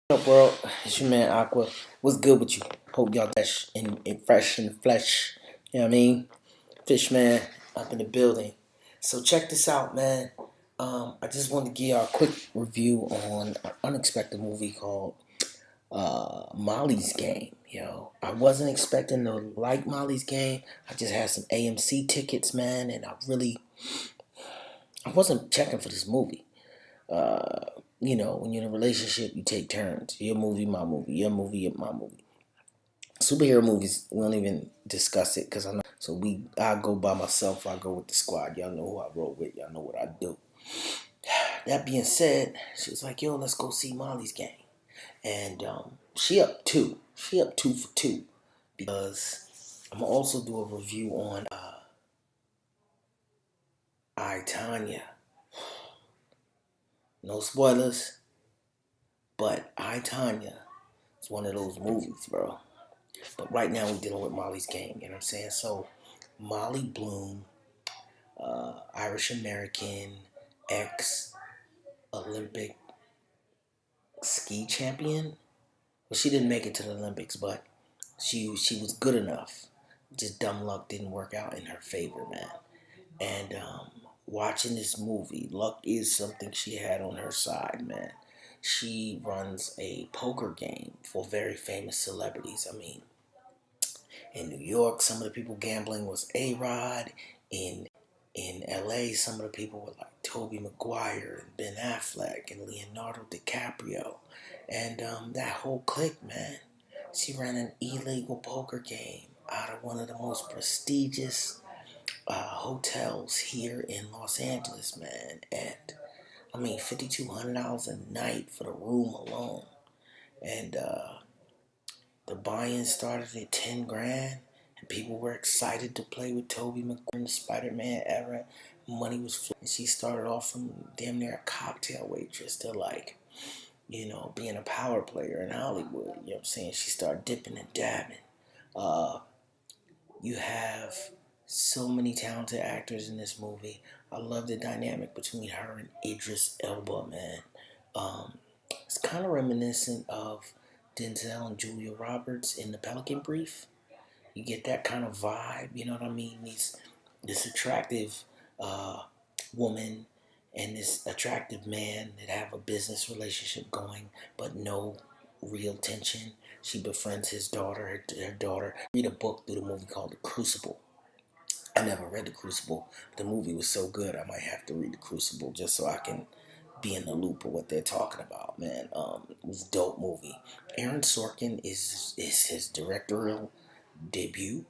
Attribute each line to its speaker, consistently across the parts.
Speaker 1: What up, world? It's your man Aqua. What's good with you? Hope y'all fresh in the flesh. You know what I mean? Fish man up in the building. So check this out, man. I just wanted to give y'all a quick review on an unexpected movie called Molly's Game. I wasn't expecting to like Molly's Game. I just had some AMC tickets, man, and I wasn't checking for this movie. When you're in a relationship, you take turns. Your movie, my movie. Your movie, my movie. Superhero movies, we don't even discuss it because I know. So I go by myself. I go with the squad. Y'all know who I roll with. Y'all know what I do. That being said, she was like, "Yo, let's go see Molly's Game," and she up two. She up 2 for 2 because I'm gonna also do a review on I, Tanya. No spoilers, but I, Tanya is one of those movies, bro. But right now we're dealing with Molly's Game, you know what I'm saying? So Molly Bloom, Irish American, ex-Olympic ski champion. Well, she didn't make it to the Olympics, but she was good enough. Just dumb luck didn't work out in her favor, man. And watching this movie, luck is something she had on her side, man. She runs a poker game for very famous celebrities. I mean, in New York, some of the people gambling was A-Rod. In LA, some of the people were like Tobey Maguire and Ben Affleck and Leonardo DiCaprio. And that whole clique, man. She ran an illegal poker game out of one of the most prestigious hotels here in Los Angeles, man. And I mean, $5,200 a night for the room alone. And the buy-in started at 10 grand, and people were excited to play with Tobey Maguire in the Spider-Man era. Money was flowing. And she started off from damn near a cocktail waitress to being a power player in Hollywood. You know what I'm saying? She started dipping and dabbing. Uh, you have so many talented actors in this movie. I love the dynamic between her and Idris Elba, man. It's kind of reminiscent of Denzel and Julia Roberts in The Pelican Brief. You get that kind of vibe, you know what I mean? This attractive uh, woman and this attractive man that have a business relationship going, but no real tension. She befriends his daughter, her daughter. Read a book through the movie called The Crucible. I never read The Crucible. The movie was so good, I might have to read The Crucible just so I can be in the loop of what they're talking about, man. It was a dope movie. Aaron Sorkin is his directorial debut.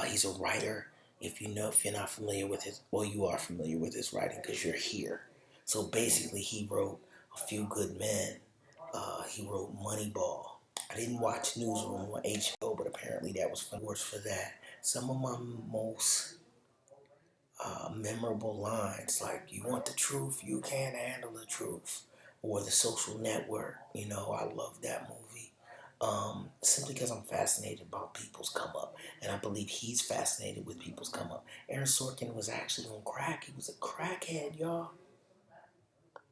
Speaker 1: He's a writer. If you're not familiar with his, well, you are familiar with his writing because you're here. So basically, he wrote A Few Good Men. He wrote Moneyball. I didn't watch Newsroom on HBO, but apparently that was awards for that. Some of my most memorable lines, like "You want the truth, you can't handle the truth," or The Social Network. I love that movie. Simply because I'm fascinated about people's come up, and I believe he's fascinated with people's come up. Aaron Sorkin was actually on crack. He was a crackhead, y'all.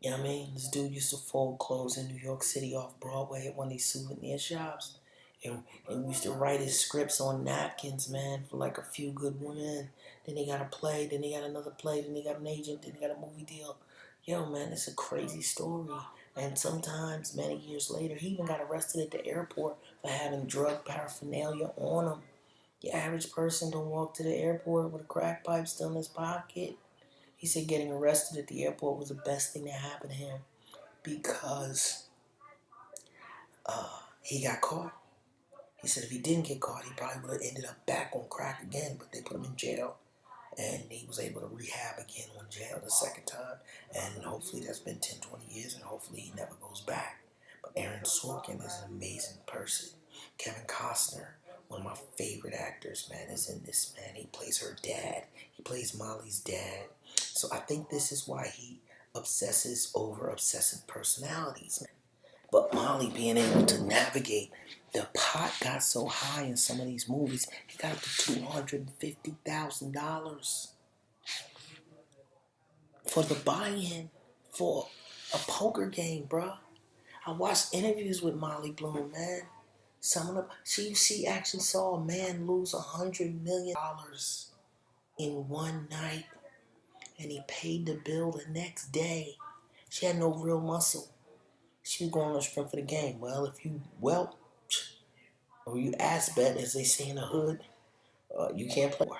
Speaker 1: You know what I mean? This dude used to fold clothes in New York City off Broadway at one of these souvenir shops. And used to write his scripts on napkins, man, for like A Few Good Women. Then he got a play, then he got another play, then he got an agent, then he got a movie deal. Yo, man, it's a crazy story. And sometimes, many years later, he even got arrested at the airport for having drug paraphernalia on him. The average person don't walk to the airport with a crack pipe still in his pocket. He said getting arrested at the airport was the best thing that happened to him because he got caught. He said if he didn't get caught, he probably would have ended up back on crack again, but they put him in jail. And he was able to rehab again on jail the second time. And hopefully that's been 10, 20 years, and hopefully he never goes back. But Aaron Sorkin is an amazing person. Kevin Costner, one of my favorite actors, man, is in this, man. He plays her dad. He plays Molly's dad. So I think this is why he obsesses over obsessive personalities, man. But Molly being able to navigate, the pot got so high in some of these movies, it got up to $250,000 for the buy-in for a poker game, bruh. I watched interviews with Molly Bloom, man. Some of them, she actually saw a man lose $100 million in one night, and he paid the bill the next day. She had no real muscle. She was going on the strength for the game. Well, or you ass bet, as they say in the hood, you can't play her.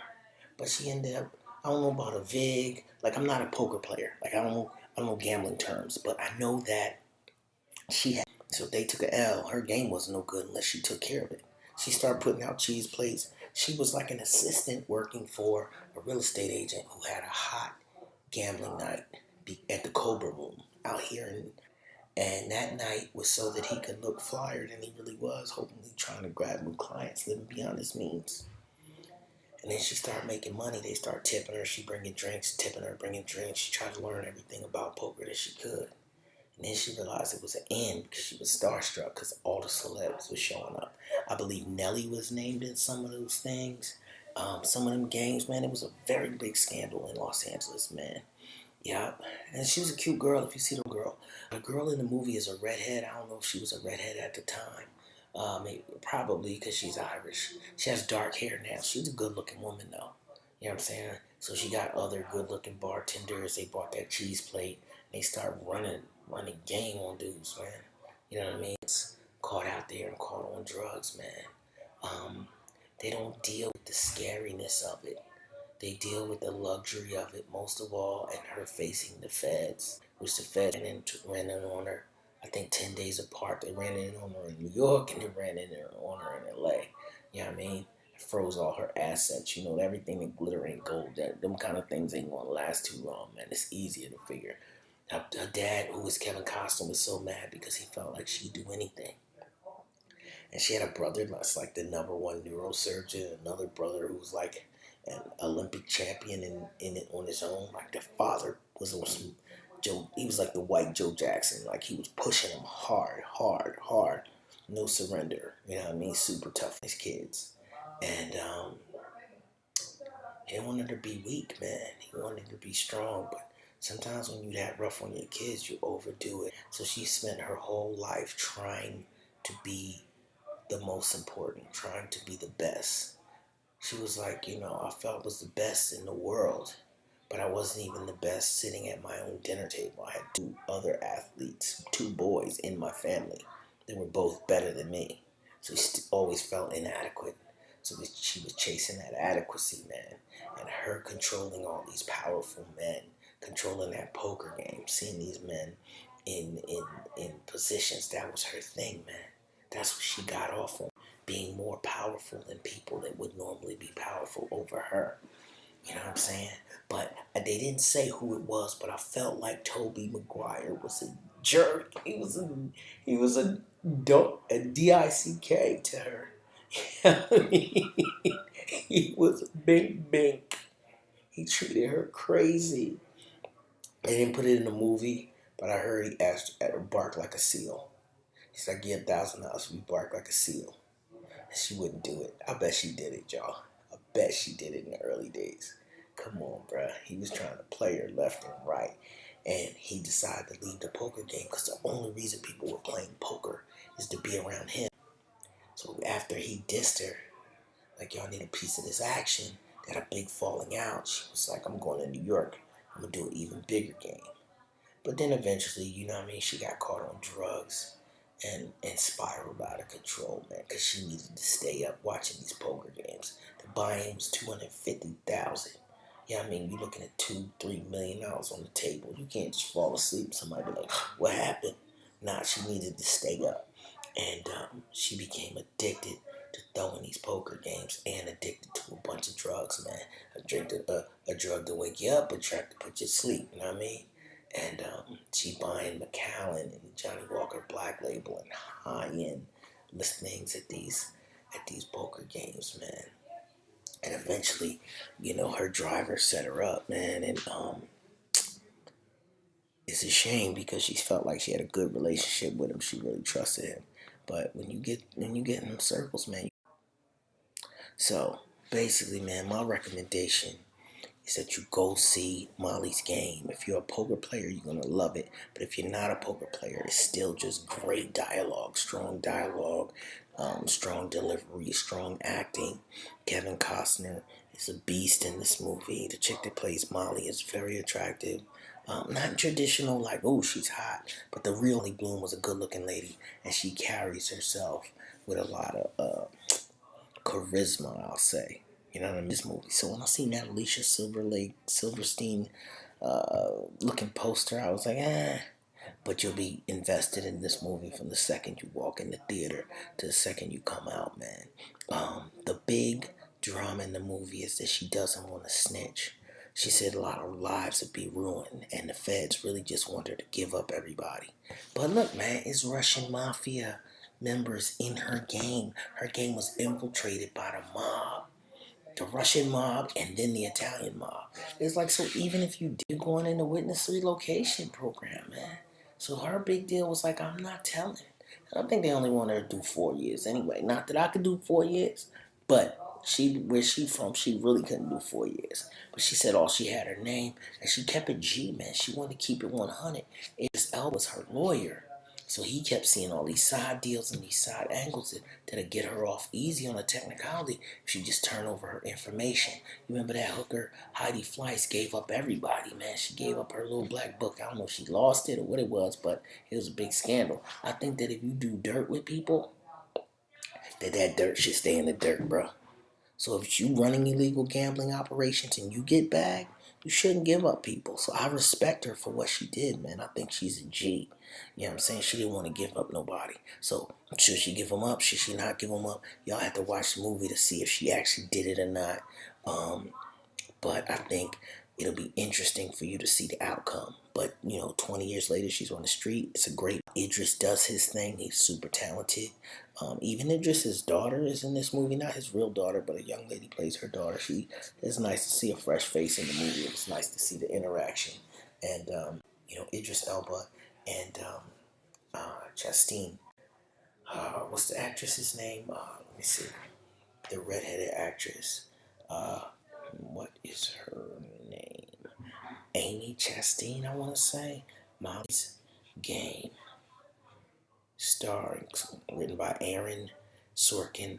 Speaker 1: But she ended up, I don't know about a VIG. Like, I'm not a poker player. Like, I don't know gambling terms, but I know that she had. So they took a L. Her game wasn't no good unless she took care of it. She started putting out cheese plates. She was like an assistant working for a real estate agent who had a hot gambling night at the Cobra Room out here and that night was so that he could look flyer than he really was, hopefully trying to grab new clients living beyond his means. And then she started making money. They started tipping her. She bringing drinks, tipping her, bringing drinks. She tried to learn everything about poker that she could. And then she realized it was an end because she was starstruck because all the celebs were showing up. I believe Nelly was named in some of those things. Some of them games, man, it was a very big scandal in Los Angeles, man. Yeah, and she was a cute girl if you see the girl. The girl in the movie is a redhead. I don't know if she was a redhead at the time. Maybe, probably because she's Irish. She has dark hair now. She's a good looking woman though. You know what I'm saying? So she got other good looking bartenders. They bought that cheese plate. They start running game on dudes, man. You know what I mean? It's caught out there and caught on drugs, man. Um, they don't deal with the scariness of it. They deal with the luxury of it most of all, and her facing the feds, which the feds ran in on her. I think 10 days apart. They ran in on her in New York and they ran in on her in LA. You know what I mean? It froze all her assets. You know, everything that glitter ain't gold. Them kind of things ain't gonna last too long, man. It's easier to figure. Her dad, who was Kevin Costner, was so mad because he felt like she'd do anything. And she had a brother that's like the number one neurosurgeon, another brother who was like an Olympic champion in it on his own. Like the father was on some Joe, he was like the white Joe Jackson. Like he was pushing him hard, hard, hard. No surrender. You know what I mean? Super tough his kids. And he wanted her to be weak, man. He wanted her to be strong, but sometimes when you're that rough on your kids, you overdo it. So she spent her whole life trying to be the most important, trying to be the best. She was like, I felt was the best in the world, but I wasn't even the best sitting at my own dinner table. I had two other athletes, two boys in my family. They were both better than me. So she always felt inadequate. So she was chasing that adequacy, man. And her controlling all these powerful men, controlling that poker game, seeing these men in positions, that was her thing, man. That's what she got off on, being more powerful than people that would normally be powerful over her. You know what I'm saying? But they didn't say who it was, but I felt like Tobey Maguire was a jerk. He was a D-I-C-K to her. He was a big bink. He treated her crazy. They didn't put it in the movie, but I heard he asked her to bark like a seal. He's like, "Get $1,000 if you bark like a seal." And she wouldn't do it. I bet she did it, y'all. I bet she did it in the early days. Come on, bruh. He was trying to play her left and right. And he decided to leave the poker game because the only reason people were playing poker is to be around him. So after he dissed her, like, y'all need a piece of this action, they had a big falling out. She was like, "I'm going to New York. I'm going to do an even bigger game." But then eventually, you know what I mean, she got caught on drugs and spiraled out of control, man, because she needed to stay up watching these poker games. The buy-in was $250,000. Yeah, I mean, you're looking at $2-3 million on the table. You can't just fall asleep. Somebody be like, "What happened?" Nah, she needed to stay up. And she became addicted to throwing these poker games and addicted to a bunch of drugs, man. A drug to wake you up, a drug to put you to sleep, you know what I mean? And she buying Macallan and Johnny Walker Black Label and high-end listings at these poker games, man. And eventually, her driver set her up, man, and it's a shame because she felt like she had a good relationship with him. She really trusted him. But when you get in them circles, man. So basically, man, my recommendation is that you go see Molly's Game. If you're a poker player, you're going to love it. But if you're not a poker player, it's still just great dialogue, strong delivery, strong acting. Kevin Costner is a beast in this movie. The chick that plays Molly is very attractive. Not traditional, like, oh, she's hot. But the real Lee Bloom was a good looking lady, and she carries herself with a lot of charisma, I'll say. You know what I mean? This movie. So when I seen that Alicia Silverstein looking poster, I was like, eh. But you'll be invested in this movie from the second you walk in the theater to the second you come out, man. The big drama in the movie is that she doesn't want to snitch. She said a lot of lives would be ruined, and the feds really just want her to give up everybody. But look, man, it's Russian mafia members in her game. Her game was infiltrated by the mob, the Russian mob, and then the Italian mob. It's like, so even if you did go on in the witness relocation program, man. So her big deal was like, I'm not telling. And I think they only wanted her to do 4 years anyway. Not that I could do 4 years, but where she from, she really couldn't do 4 years. But she said all she had her name, and she kept it G, man. She wanted to keep it 100. Idris Elba was her lawyer. So he kept seeing all these side deals and these side angles that'd get her off easy on a technicality if she just turned over her information. You remember that hooker, Heidi Fleiss, gave up everybody, man. She gave up her little black book. I don't know if she lost it or what it was, but it was a big scandal. I think that if you do dirt with people, that dirt should stay in the dirt, bro. So if you running illegal gambling operations and you get bagged, you shouldn't give up people. So I respect her for what she did, man. I think she's a G. You know what I'm saying? She didn't want to give up nobody. So should she give them up? Should she not give them up? Y'all have to watch the movie to see if she actually did it or not. But I think it'll be interesting for you to see the outcome. But, 20 years later, she's on the street. It's a great... Idris does his thing. He's super talented. Even Idris's daughter is in this movie. Not his real daughter, but a young lady plays her daughter. It's nice to see a fresh face in the movie. It's nice to see the interaction. And, Idris Elba and Chastain. What's the actress's name? Let me see. The redheaded actress. What is her name? Amy Chastain, I want to say. Molly's Game. Starring, written by Aaron Sorkin,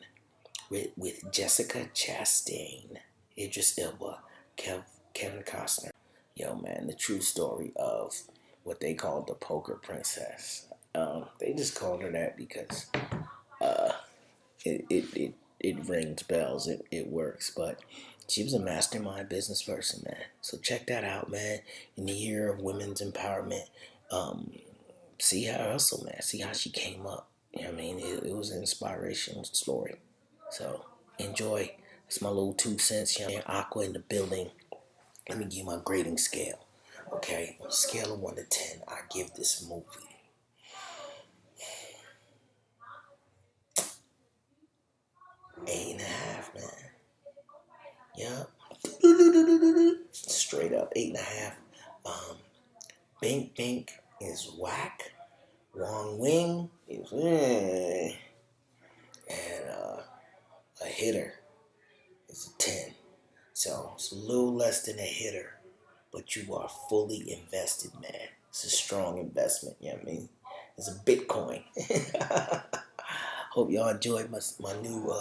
Speaker 1: with Jessica Chastain, Idris Elba, Kevin Costner. Yo, man, the true story of what they called the Poker Princess. They just called her that because it rings bells. It works, but she was a mastermind business person, man. So check that out, man. In the year of women's empowerment, see her hustle, man. See how she came up. You know what I mean? It was an inspirational story. So enjoy. It's my little 2 cents. Aqua in the building. Let me give you my grading scale. Okay, on a scale of 1 to 10, I give this movie 8.5, man. Yeah. Straight up 8.5. Bink Bink is whack. Wong Wing is and a hitter is a 10. So it's a little less than a hitter, but you are fully invested, man. It's a strong investment, you know what I mean? It's a Bitcoin. Hope y'all enjoyed my new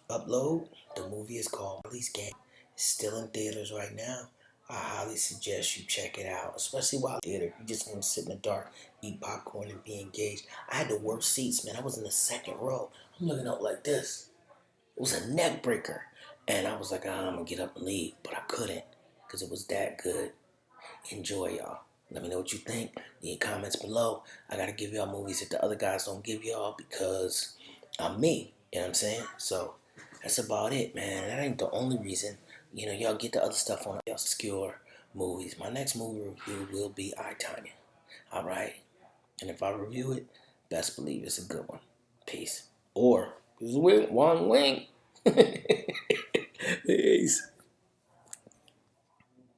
Speaker 1: upload. The movie is called Molly's Game. It's still in theaters right now. I highly suggest you check it out, especially while theater. You just want to sit in the dark, eat popcorn, and be engaged. I had the worst seats, man. I was in the second row. I'm looking up like this. It was a neck breaker. And I was like, I'm going to get up and leave. But I couldn't because it was that good. Enjoy, y'all. Let me know what you think. Leave comments below. I got to give y'all movies that the other guys don't give y'all because I'm me. You know what I'm saying? So that's about it, man. That ain't the only reason. Y'all get the other stuff on obscure movies. My next movie review will be I, Tonya. All right? And if I review it, best believe it's a good one. Peace. Or, one wing. Peace.